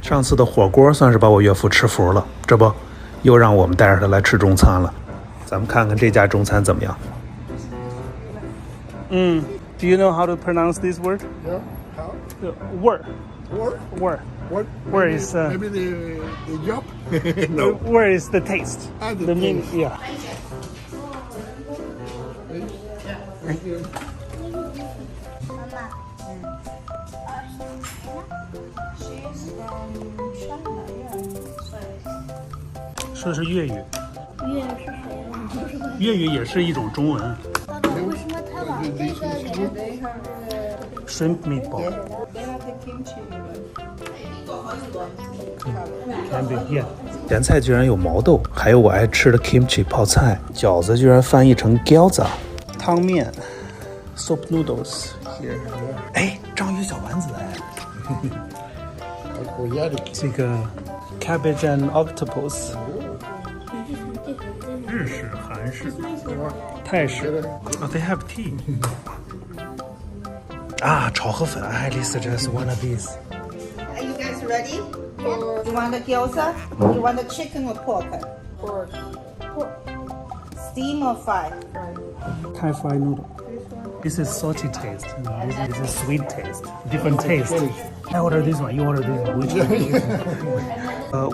上次的火锅算是把我岳父吃服了，这不，又让我们带着他来吃中餐了。咱们看看这家中餐怎么样。Do you know how to pronounce this word? Yeah. How? Word. Word? Word. What? Where is maybe the job? No. Where is the taste? The meaning, taste. yeah. Thank you. 说的是粤语，粤是谁呀？粤语也是一种中文。爸爸，为什么他把这个给他Shrimp meatball. Yeah. 前菜居然有毛豆，还有我爱吃的 kimchi 泡菜，饺子居然翻译成饺子。汤面 ，soup noodles here. 哎，章鱼小丸子哎，这个 cabbage and octopus. 日式、韩式、泰式。Oh, they have tea. 啊，炒河粉 I highly suggest one of these. Are you guys ready? You want the gyoza? You want the chicken or pork? Pork. Steam or fry? Thai fried noodle. This is salty taste. This is sweet taste. Different taste. I order this one. You order this one. Which one?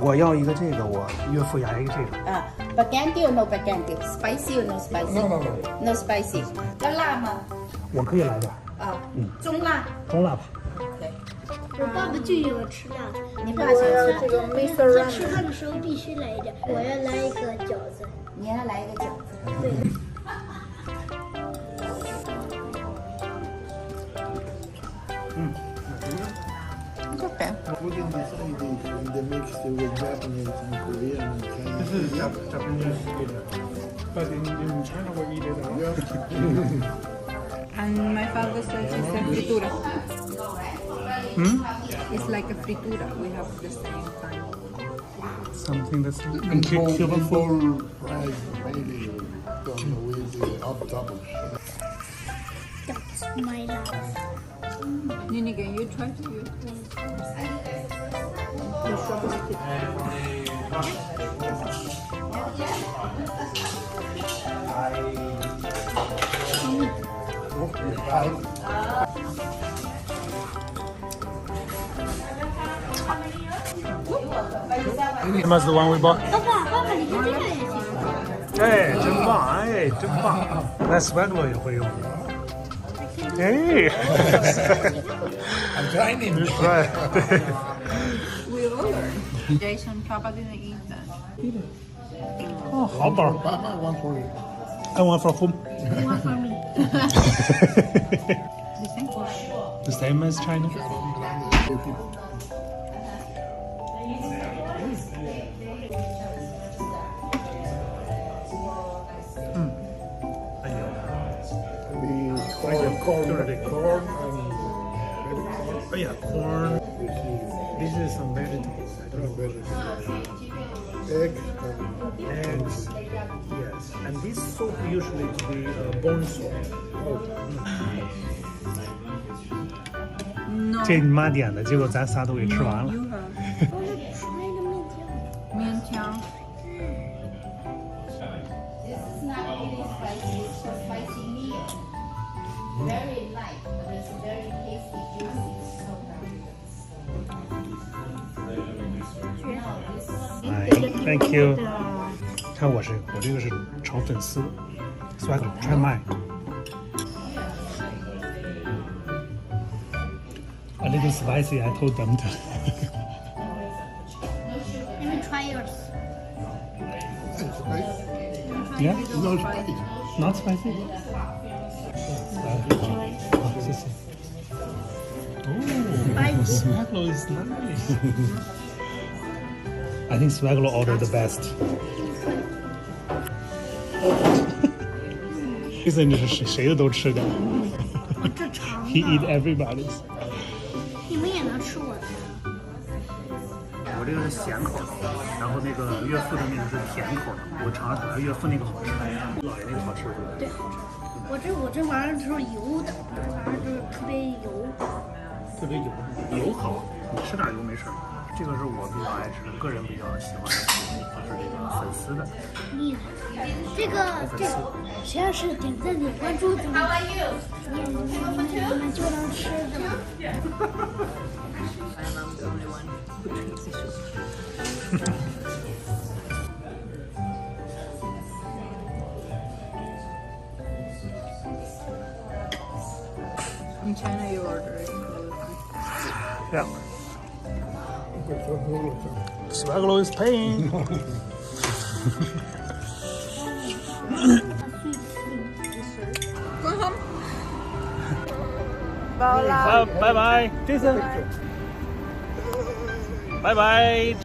我要一个这个，我岳父要一个这个。Bagandi or no bagandi? Spicy or no spicy? No. No spicy. 要辣吗？我可以来点。中辣。中辣吧。OK。我爸爸就有吃辣的，你爸喜欢吃这个 Mr. 在吃饭的时候必须来一点。我要来一个饺子。你要来一个饺子。对。Okay. What in this in the mix with Japanese and Korean and Chinese? This is Japanese dinner. But in China we eat it all. Yeah. And my father says it's a fritura. It's like a fritura. We have the same kind. Something that's And Cuban food. full fries, maybe with the octopus. That's my love. Nini, can you try to use How much the one we bought? 爸爸，你看这个也行。哎，真棒！哎，真棒！那 Swaglo 也会用。哎 I'm trying it. right. We all learn. Jason, Papa didn't eat that. 哦，好饱。 Papa, one for you. I want for whom? One for me. The same as China. Corn and maybe corn. Oh yeah, corn. This is some vegetables. Egg. Eggs. Yes. And this soup usually to be bone soup. No. 这你妈点的，结果咱仨都给吃完了。 You have 我是吃那个面条。面条. This is not really spicy. It's just spicy meal. Very light, but it's very tasty, juicy. So good. 哎 ，Thank you。看我这个是炒粉丝，Swaglo try mine. A little spicy. I told them to. Let me try yours. Yeah, No spicy. not spicy. 好，谢谢。Oh, Swaglo is nice. I think Swaglo ordered the best. 意思你是谁的都吃点。我这尝 He eat 的， everybody's. 你们也能吃我的。我这个是咸口的，然后那个岳父的那个是甜口的。我尝尝岳父那个好吃，姥爷那个好吃是吧？对，好吃。我这玩意儿就是油的，这玩意儿就是特别油。特别油，油好，你吃点油没事。这个是我比较爱吃的，个人比较喜欢的是这个粉丝的。这个谁要是点赞点关注怎么？你们就能吃的吗？ I'm the only one who drinks this soup. In China, you order it. Yeah. Swaggle is paying. Bye bye, Jason. Bye bye.